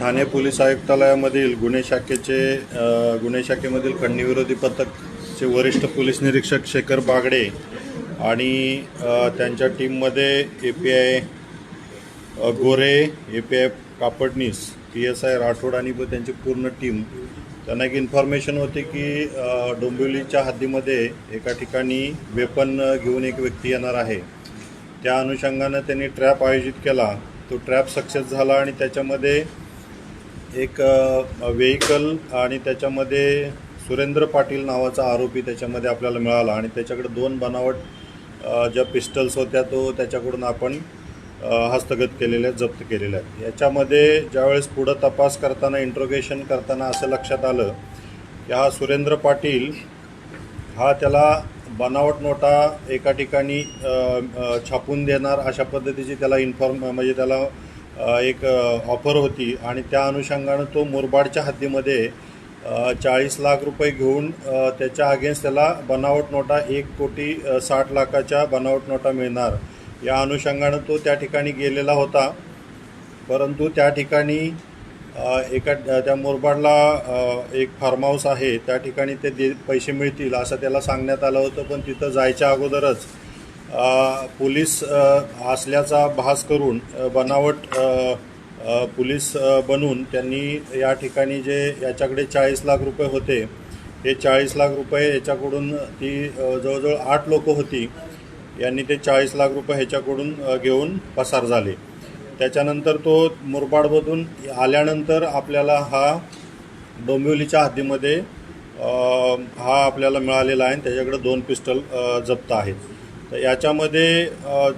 Thane police आयुक्तालयामधील गुन्हे शाखेमधील खंडणीविरोधी पथकचे वरिष्ठ police निरीक्षक शेखर बागडे आणि त्यांच्या टीममध्ये API गोरे, API कापडनीस, PSI राठोड आणि त्यांची पूर्ण टीम, त्यांना एक इन्फॉर्मेशन होती की डोंबिवलीच्या हद्दीमध्ये एका ठिकाणी वेपन घेऊन एक व्यक्ती येणार आहे. त्या अनुषंगानं त्यांनी ट्रॅप आयोजित केला. तो ट्रॅप सक्सेस झाला आणि त्याच्यामध्ये एक व्हेकल आणि त्याच्यामध्ये सुरेंद्र पाटील नावाचा आरोपी त्याच्यामध्ये आपल्याला मिळाला आणि त्याच्याकडे 2 बनावट ज्या पिस्टल्स होत्या तो त्याच्याकडून आपण हस्तगत केलेल्या, जप्त केलेल्या आहेत. याच्यामध्ये ज्यावेळेस पुढं तपास करताना, इंट्रोगेशन करताना असं लक्षात आलं की हा सुरेंद्र पाटील हा त्याला बनावट नोटा एका ठिकाणी छापून देणार अशा पद्धतीची त्याला म्हणजे त्याला एक ऑफर होती आणि त्या अनुषंगानं तो मुरबाडच्या हद्दीमध्ये 40 लाख रुपये घेऊन त्याच्या अगेन्स्ट त्याला बनावट नोटा 1,60,00,000च्या बनावट नोटा मिळणार या अनुषंगानं तो त्या ठिकाणी गेलेला होता. परंतु त्या ठिकाणी त्या मुरबाडला एक फार्म हाऊस आहे, त्या ठिकाणी ते पैसे मिळतील असं त्याला सांगण्यात आलं होतं. पण तिथं जायच्या अगोदरच पोलीस असल्याचा भास करून बनावट पोलीस बनून त्यांनी या ठिकाणी जे याच्याकडे 40 लाख रुपये होते, हे 40 लाख रुपये याच्याकडून ती जवळजवळ 8 लोकं होती, यांनी ते 40 लाख रुपये ह्याच्याकडून घेऊन पसार झाले. त्याच्यानंतर तो मुरबाडमधून आल्यानंतर आपल्याला हा डोंबिवलीच्या हद्दीमध्ये हा आपल्याला मिळालेला आहे. त्याच्याकडे 2 पिस्टल जप्त आहेत. तर याच्यामध्ये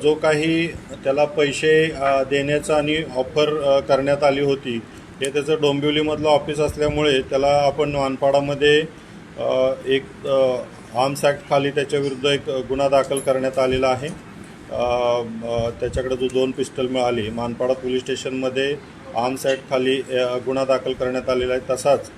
जो काही त्याला पैसे देण्याचा आणि ऑफर करण्यात आली होती, हे त्याचं डोंबिवलीमधलं ऑफिस असल्यामुळे त्याला आपण मानपाडामध्ये एक आर्म्स ॲक्ट खाली त्याच्याविरुद्ध एक गुन्हा दाखल करण्यात आलेला आहे. त्याच्याकडे जो 2 पिस्टल मिळाली, मानपाडा पोलीस स्टेशनमध्ये आर्म्स ॲक्ट खाली गुन्हा दाखल करण्यात आलेला आहे. तसाच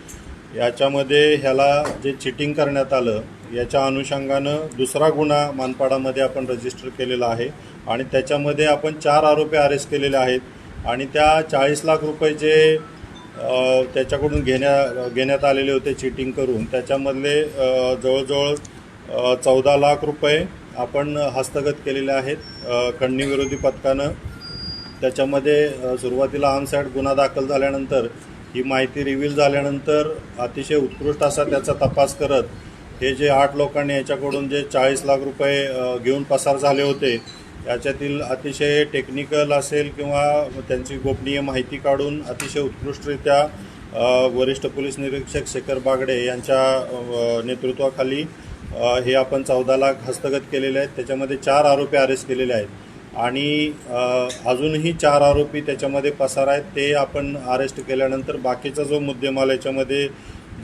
याच्यामध्ये ह्याला जे चिटिंग करण्यात आलं याच्या अनुषंगानं दुसरा गुन्हा मानपाडामध्ये आपण रजिस्टर केलेला आहे आणि त्याच्यामध्ये आपण 4 आरोपी अरेस्ट केलेले आहेत आणि त्या 40 लाख रुपये जे त्याच्याकडून घेण्यात आलेले होते चिटिंग करून, त्याच्यामधले जवळजवळ 14 लाख रुपये आपण हस्तगत केलेले आहेत खंडणीविरोधी पथकानं. त्याच्यामध्ये सुरुवातीला आर्म्स ॲक्ट गुन्हा दाखल झाल्यानंतर ही माहिती रिव्हील झाल्यानंतर अतिशय उत्कृष्ट असा त्याचा तपास करत हे जे 8 लोकांनी याच्याकडून जे 40 लाख रुपये घेऊन पसार झाले होते, याच्यातील अतिशय टेक्निकल असेल किंवा त्यांची गोपनीय माहिती काढून अतिशय उत्कृष्टरित्या वरिष्ठ पोलीस निरीक्षक शेखर बागडे यांच्या नेतृत्वाखाली हे आपण 14 लाख हस्तगत केलेले आहेत. त्याच्यामध्ये 4 आरोपी अरेस्ट केलेले आहेत आणि अजूनही 4 आरोपी त्याच्यामध्ये पसार आहेत. ते आपण अरेस्ट केल्यानंतर बाकीचा जो मुद्देमाल याच्यामध्ये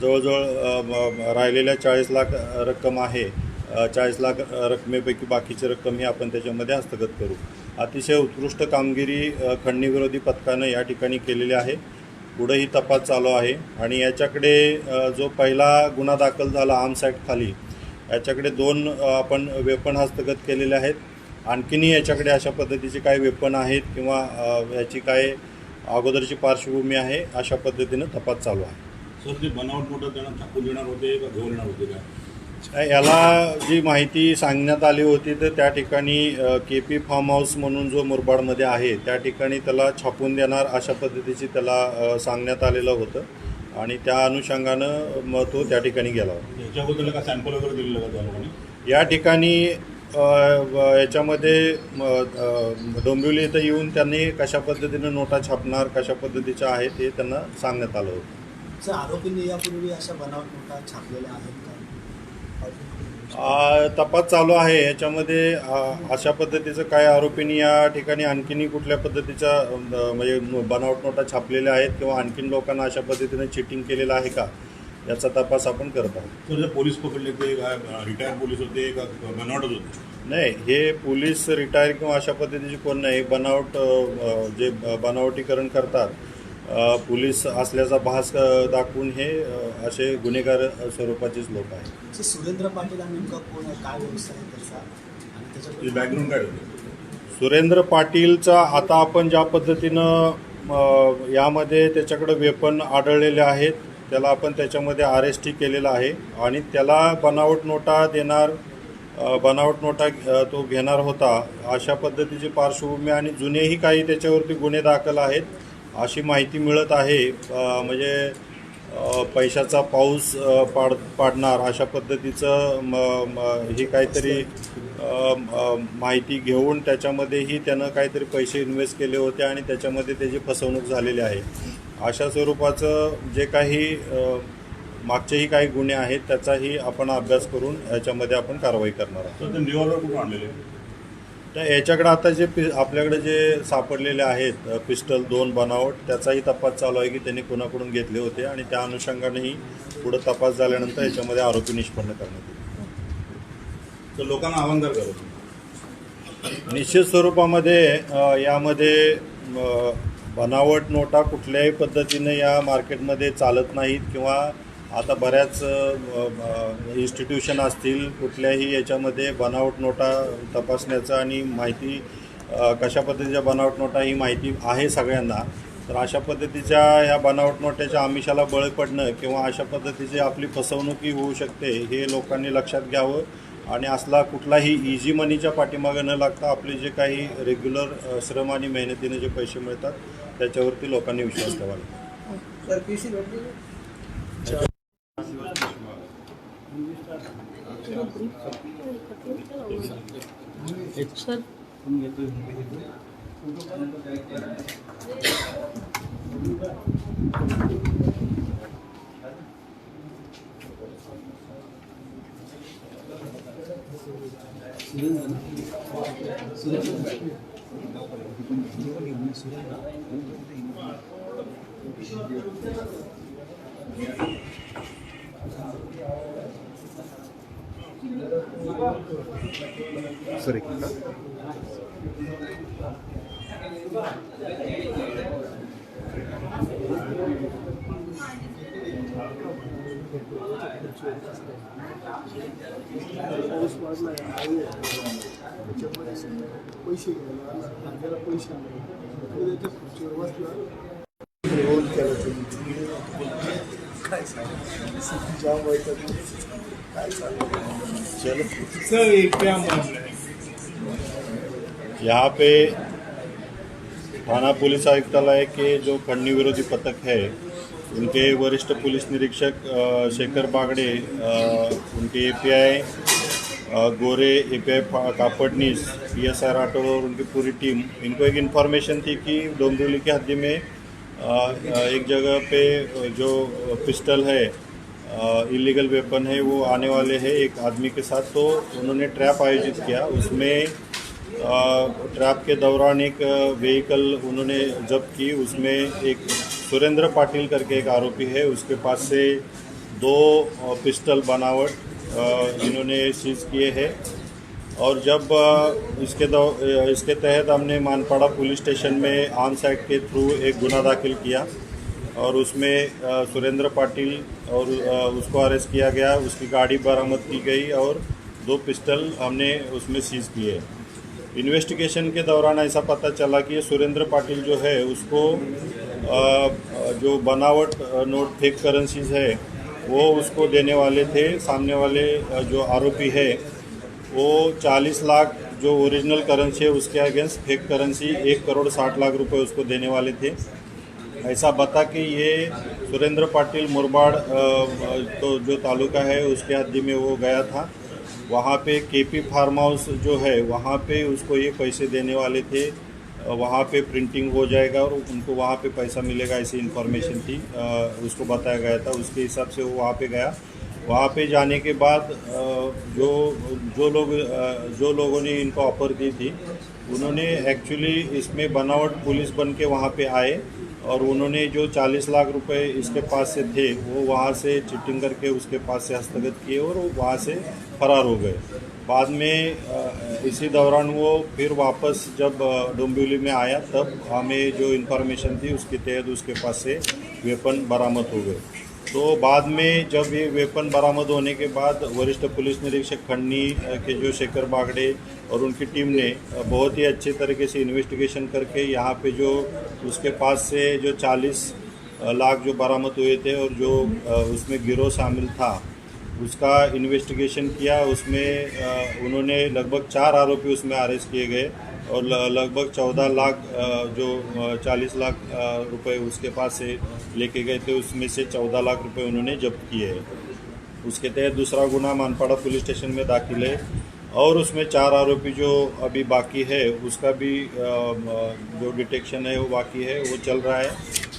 जवळजवळ राहिलेल्या 40 लाख रक्कम आहे, 40 लाख रकमेपैकी बाकीची रक्कम ही आपण त्याच्यामध्ये हस्तगत करू. अतिशय उत्कृष्ट कामगिरी खंडणीविरोधी पथकानं या ठिकाणी केलेली आहे. पुढेही तपास चालू आहे आणि याच्याकडे जो पहिला गुन्हा दाखल झाला आर्म्स ॲक्ट खाली, याच्याकडे 2 आपण वेपन हस्तगत केलेले आहेत. आणखीनही याच्याकडे अशा पद्धतीचे काही वेपन आहेत किंवा याची काय अगोदरची पार्श्वभूमी आहे, अशा पद्धतीनं तपास चालू आहे. सर, ते बनावट नोटा त्यांना छापून देणार होते का घेऊन येणार होते का? याला जी माहिती सांगण्यात आली होती तर त्या ठिकाणी KP फार्म हाऊस म्हणून जो मुरबाडमध्ये आहे त्या ठिकाणी त्याला छापून देणार अशा पद्धतीची त्याला सांगण्यात आलेलं होतं आणि त्या अनुषंगानं मग तो त्या ठिकाणी गेला होता. याच्याबद्दल का सॅम्पल वगैरे दिलेलं का त्या लोकांनी? या ठिकाणी याच्यामध्ये डोंबिवली इथं येऊन त्यांनी कशा पद्धतीनं नोटा छापणार, कशा पद्धतीच्या आहेत हे त्यांना सांगण्यात आलं होतं. सर, आरोपींनी यापूर्वी अशा बनावट नोटा छापलेल्या आहेत का? तपास चालू आहे. याच्यामध्ये अशा पद्धतीचं काय आरोपींनी या ठिकाणी आणखीनही कुठल्या पद्धतीच्या म्हणजे बनावट नोटा छापलेल्या आहेत किंवा आणखीन लोकांना अशा पद्धतीने चिटिंग केलेलं आहे का, याचा तपास आपण करत आहोत. तर पोलीस पकडले ते रिटायर्ड पोलीस होते का बनावटच होते? नाही, हे पोलीस रिटायर किंवा अशा पद्धतीचे कोण नाही. बनावट जे बनावटीकरण करतात, पोलीस असल्याचा भास दाखवून हे असे गुन्हेगार स्वरूपाचेच लोक आहेत. सुरेंद्र पाटील हा नेमका कोण आहे, काय व्यवसाय आहे त्याचा आणि त्याच्या बॅकग्राऊंड काय होतं? सुरेंद्र पाटीलचा आता आपण ज्या पद्धतीनं यामध्ये त्याच्याकडे वेपन आढळलेले आहेत. त्याला आपण त्याच्यामध्ये अरेस्टही केलेलं आहे आणि त्याला बनावट नोटा देणार, बनावट नोटा तो घेणार होता अशा पद्धतीची पार्श्वभूमी आणि जुनेही काही त्याच्यावरती गुन्हे दाखल आहेत अशी माहिती मिळत आहे. म्हणजे पैशाचा पाऊस पाडणार अशा पद्धतीचं ही काहीतरी माहिती घेऊन त्याच्यामध्येही त्यानं काहीतरी पैसे इन्व्हेस्ट केले होते आणि त्याच्यामध्ये त्याची फसवणूक झालेली आहे. अशा स्वरूपाचं जे काही मागचेही काही गुन्हे आहेत त्याचाही आपण अभ्यास करून याच्यामध्ये आपण कारवाई करणार आहोत. तर ते रिव्हॉल्वर कुठून आणलेले? तर याच्याकडे आता जे आपल्याकडे जे सापडलेले आहेत पिस्टल 2 बनावट, त्याचाही तपास चालू आहे की त्यांनी कोणाकडून घेतले होते आणि त्या अनुषंगानेही पुढे तपास झाल्यानंतर याच्यामध्ये आरोपी निष्पन्न करण्यात येईल. तर लोकांना आव्हान काय करतो? निश्चित स्वरूपामध्ये यामध्ये बनावट नोटा कुठल्याही पद्धतीने या मार्केटमध्ये चालत नाहीत किंवा आता बऱ्याच इन्स्टिट्यूशन असतील कुठल्याही याच्यामध्ये बनावट नोटा तपासण्याचं आणि माहिती कशा पद्धतीच्या बनावट नोटा ही माहिती आहे सगळ्यांना. तर अशा पद्धतीच्या ह्या बनावट नोट्याच्या आमिषाला बळी पडणं किंवा अशा पद्धतीची आपली फसवणुकी होऊ शकते हे लोकांनी लक्षात घ्यावं आणि असला कुठलाही इझी मनीच्या पाठीमागे न लागता आपले जे काही रेग्युलर श्रम आणि मेहनतीने जे पैसे मिळतात त्याच्यावरती लोकांनी विश्वास ठेवावा. पैसे घ्यायला पैसे काय यहाँ पे थाना पुलिस आयुक्तालय के जो खंडनी विरोधी पथक है उनके वरिष्ठ पुलिस निरीक्षक शेखर बागड़े, उनके एपीआई गोरे, एपीआई कापड़नीस, पीएसआई राठौर और उनकी पूरी टीम, इनको एक इन्फॉर्मेशन थी कि डोंबिवली के हद्दी में एक जगह पे जो पिस्टल है, इलीगल वेपन है, वो आने वाले हैं एक आदमी के साथ. तो उन्होंने ट्रैप आयोजित किया. उसमें ट्रैप के दौरान एक व्हीकल उन्होंने जब्त की. उसमें एक सुरेंद्र पाटिल करके एक आरोपी है, उसके पास से 2 पिस्टल बनावट इन्होंने सीज किए हैं. और जब इसके तहत हमने मानपाड़ा पुलिस स्टेशन में आर्म्स एक्ट के थ्रू एक गुना दाखिल किया और उसमें सुरेंद्र पाटिल और उसको अरेस्ट किया गया. उसकी गाड़ी बरामद की गई और 2 पिस्टल हमने उसमें सीज किए. इन्वेस्टिगेशन के दौरान ऐसा पता चला कि सुरेंद्र पाटिल जो है उसको जो बनावट नोट फेक करेंसीज है वो उसको देने वाले थे. सामने वाले जो आरोपी है वो 40 लाख जो ओरिजिनल करेंसी है उसके against fake currency 1 crore 60 lakh रुपए उसको देने वाले थे. ऐसा बता कि ये सुरेंद्र पाटिल मुरबाड़ तो जो तालुका है उसके हद्दी में वो गया था. वहाँ पे केपी फार्म हाउस जो है वहाँ पे उसको ये पैसे देने वाले थे. वहाँ पे प्रिंटिंग हो जाएगा और उनको वहाँ पे पैसा मिलेगा ऐसी इन्फॉर्मेशन थी. उसको बताया गया था. उसके हिसाब से वो वहाँ पे गया. वहाँ पे जाने के बाद जो लोगों ने इनको ऑफर दी थी उन्होंने एक्चुअली इसमें बनावट पुलिस बन के वहाँ पे आए और उन्होंने जो 40 लाख रुपए इसके पास से थे वो वहाँ से चिटिंग करके उसके पास से हस्तगत किए और वो वहाँ से फरार हो गए. बाद में इसी दौरान वो फिर वापस जब डोंबिवली में आया तब हमें जो इन्फॉर्मेशन थी उसके तहत उसके पास से वेपन बरामद हो गए. तो बाद में जब ये वेपन बरामद होने के बाद वरिष्ठ पुलिस निरीक्षक खन्नी के जो शेखर बागड़े और उनकी टीम ने बहुत ही अच्छे तरीके से इन्वेस्टिगेशन करके यहाँ पे जो उसके पास से जो 40 लाख जो बरामद हुए थे और जो उसमें गिरोह शामिल था उसका इन्वेस्टिगेशन किया। उसमें उन्होंने लगभग 4 आरोपी उसमें अरेस्ट किए गए और लगभग 14 लाख जो 40 लाख रुपए उसके पास से लेके गए थे उसमें से 14 लाख रुपए उन्होंने जब्त किए हैं। उसके तहत दूसरा गुना मानपाड़ा पुलिस स्टेशन में दाखिल है और उसमें 4 आरोपी जो अभी बाकी है उसका भी जो डिटेक्शन है वो बाकी है, वो चल रहा है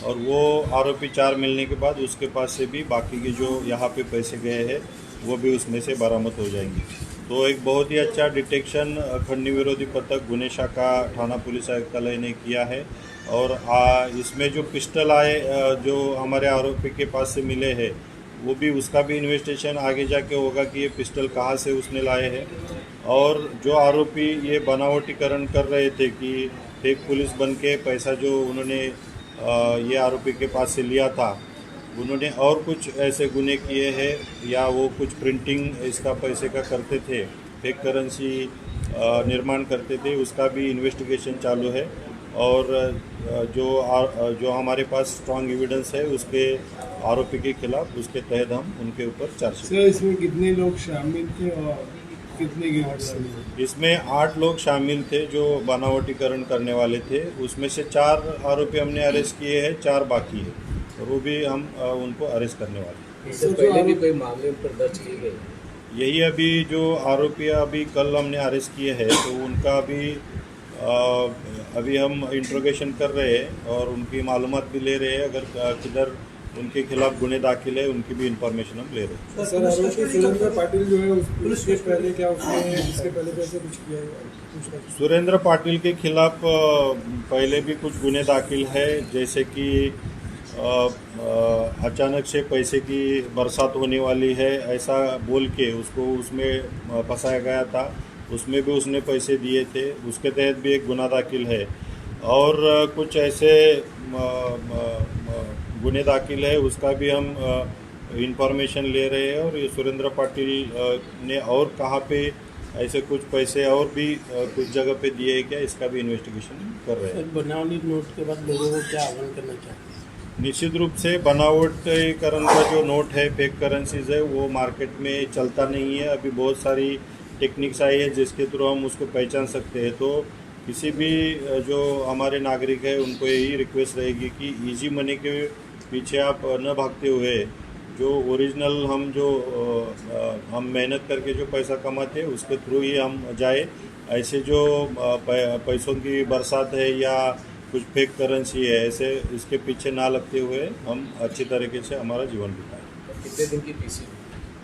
और वो आरोपी 4 मिलने के बाद उसके पास से भी बाकी के जो यहाँ पे पैसे गए हैं वो भी उसमें से बरामद हो जाएंगे। तो एक बहुत ही अच्छा डिटेक्शन खंडनी विरोधी पथक गुने शाखा थाना पुलिस आयुक्तालय ने किया है और इसमें जो पिस्टल आए जो हमारे आरोपी के पास से मिले हैं वो भी उसका भी इन्वेस्टिगेशन आगे जाके होगा कि ये पिस्टल कहाँ से उसने लाए हैं। और जो आरोपी ये बनावटीकरण कर रहे थे कि फेक पुलिस बन के पैसा जो उन्होंने ये आरोपी के पास से लिया था, उन्होंने और कुछ ऐसे गुने किए हैं या वो कुछ प्रिंटिंग इसका पैसे का करते थे, फेक करेंसी निर्माण करते थे, उसका भी इन्वेस्टिगेशन चालू है। और जो हमारे पास स्ट्रांग एविडेंस है उसके आरोपी के खिलाफ उसके तहत हम उनके ऊपर चार्जशीट। सर, इसमें कितने लोग शामिल थे और कितने गिरफ्तार? इसमें 8 लोग शामिल थे जो बनावटीकरण करने वाले थे। उसमें से 4 आरोपी हमने अरेस्ट किए हैं, 4 बाकी है और वो भी हम उनको अरेस्ट करने वाले हैं। इससे पहले भी कोई मामले पर दर्ज किए गए? यही अभी जो आरोपी अभी कल हमने अरेस्ट किए हैं तो उनका अभी हम इंट्रोगेशन कर रहे हैं और उनकी मालूमात भी ले रहे हैं। अगर किधर उनके खिलाफ गुने दाखिल है उनकी भी इंफॉर्मेशन हम ले रहे हैं। सर, आरोपी सुरेंद्र पाटिल जो है पुलिस के पहले क्या उसने इसके पहले कैसे कुछ किया है? सुरेंद्र पाटिल के खिलाफ पहले भी कुछ गुने दाखिल है, जैसे कि अचानक से पैसे की बरसात होने वाली है ऐसा बोल के उसको उसमें फंसाया गया था, उसमें भी उसने पैसे दिए थे, उसके तहत भी एक गुना दाखिल है। और कुछ ऐसे गुने दाखिल है उसका भी हम इंफॉर्मेशन ले रहे हैं और ये सुरेंद्र पाटिल ने और कहाँ पे ऐसे कुछ पैसे और भी कुछ जगह पे दिए हैं क्या, इसका भी इन्वेस्टिगेशन कर रहे हैं। बनावटी नोट के बाद लोगों को क्या आह्वान करना चाहिए? निश्चित रूप से बनावटीकरण का जो नोट है, फेक करेंसीज है, वो मार्केट में चलता नहीं है। अभी बहुत सारी टेक्निक्स आई है जिसके थ्रू हम उसको पहचान सकते हैं। तो किसी भी जो हमारे नागरिक है उनको यही रिक्वेस्ट रहेगी कि इजी मनी के पीछे आप न भागते हुए जो ओरिजिनल हम मेहनत करके जो पैसा कमाते हैं उसके थ्रू ही हम जाए। ऐसे जो पैसों की बरसात है या कुछ फेक करेंसी है ऐसे इसके पीछे ना लगते हुए हम अच्छी तरीके से हमारा जीवन बिताएं। कितने दिन की पीसी?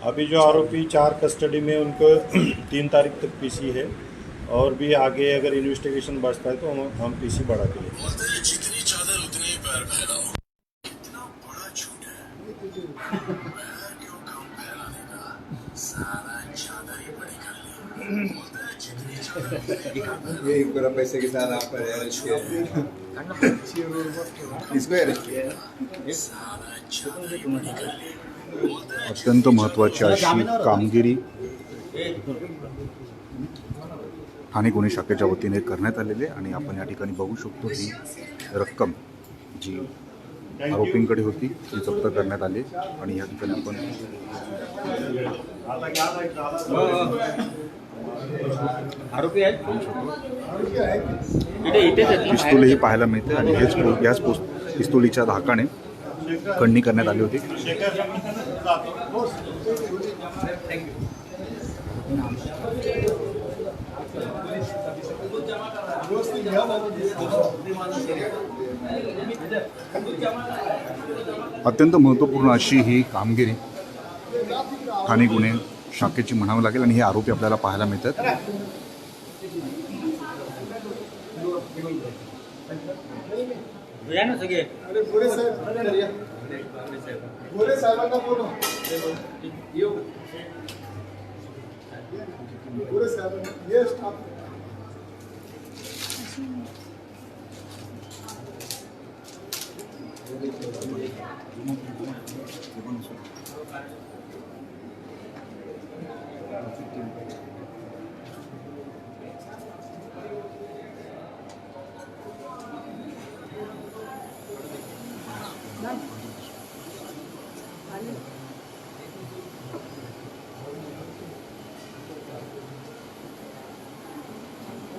अभी जो आरोपी 4 कस्टडी में उनको 3 तारीख तक पीसी है और भी आगे अगर इन्वेस्टिगेशन बचता है तो हम पीसी बढ़ा के लिए। जितनी चादर उतने ही पैर फैलाओ। इतना बड़ा झूठ है। पैर क्यों कम फैलाने का? सारा चादर ही बड़ी कर ली। बोलते हैं जितनी चादर ये पूरा पैसे के साथ आप पर अरेस्ट किया, इसको अरेस्ट किया। सारा चादर ही बड़ी कर ली। अत्यंत महत्त्वाची अशी कामगिरी ठाणे गुन्हे शाखेच्या वतीने करण्यात आलेली आहे आणि आपण या ठिकाणी बघू शकतो ही रक्कम जी आरोपींकडे होती ती जप्त करण्यात आली आणि या ठिकाणी आपण आरोपी आहेत, पिस्तूलही पाहायला मिळते आणि याच पिस्तुलीच्या धाकाने खंडणी करण्यात आली होती। अत्यंत महत्त्वपूर्ण अशी ही कामगिरी ठाणे गुन्हे शाखेची म्हणावं लागेल आणि हे आरोपी आपल्याला पाहायला मिळतात। अरे गोरे साहेबांना बोलव। गोरे साहेबांना ये स्टाफ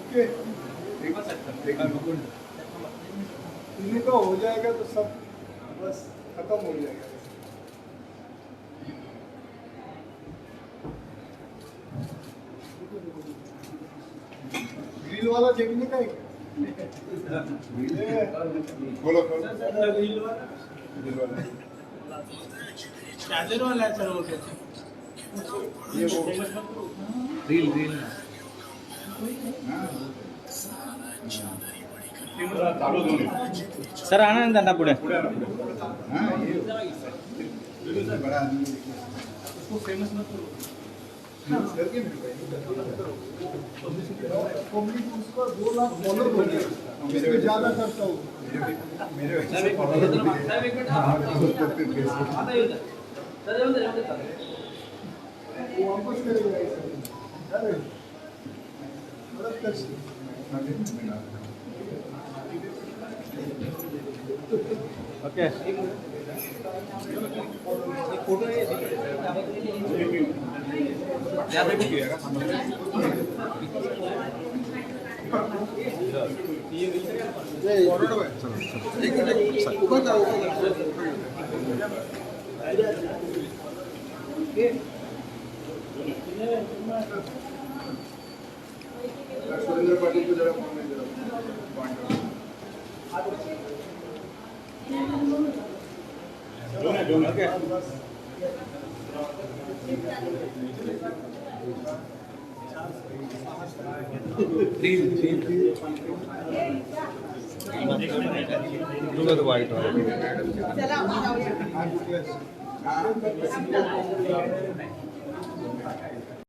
ओके इन्हीं का हो जाएगा तो सब बस खत्म हो जाएगा। ग्रिल वाला देखने का है क्या? बोलो ग्रिल वाला चादर वाला है सर वो कहते ये वो रील रील सर आना ना त्यांना पुढे पब्लिक उसका 2 लाख फॉलोअर हो गया, इसमें ज्यादा करता हूँ वो वापस करेगा अरे मदद कर ओके सुरेंद्र पाटिल को जरा फोन में जरा वाईट चला